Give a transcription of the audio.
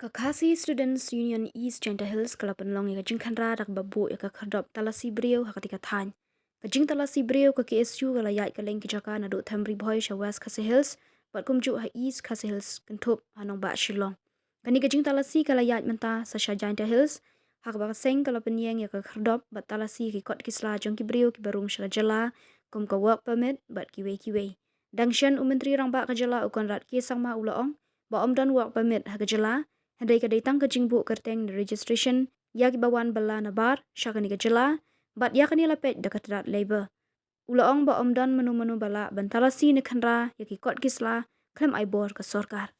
Kakasi Students Union East Jaintia Hills kalau penlong ya kajing khandra dak babu ya ka Khyrdop Talasi brio hakatika than. Kajing Talasi brio ka KSU kala yai ka leng kijaka na do thamri boy sha West Khasi Hills pat kumju ha East Khasi Hills kentup hanong ba Shillong. Kani kajing Talasi kala yai menta sa sha Jaintia Hills hak ba seng kalau Pynieng ya ka Khyrdop bat Talasi ki kot kisla jong ki brio ki barung sha jala kum ka work permit bat kiwe. Dangshan umentri rang ba ka jala ukon rat ki sangma ulaong ba omdan work permit ha ka jala Handai ka datang ke jingbu kerteng the registration ya ki bawan bala na bar syakani ke jela bat ya kani lapet dekat rat labor. Ulaong ba omdan menu bala ban Talasi ni khandra ya ki kot kisla klem aibor ke sorkar.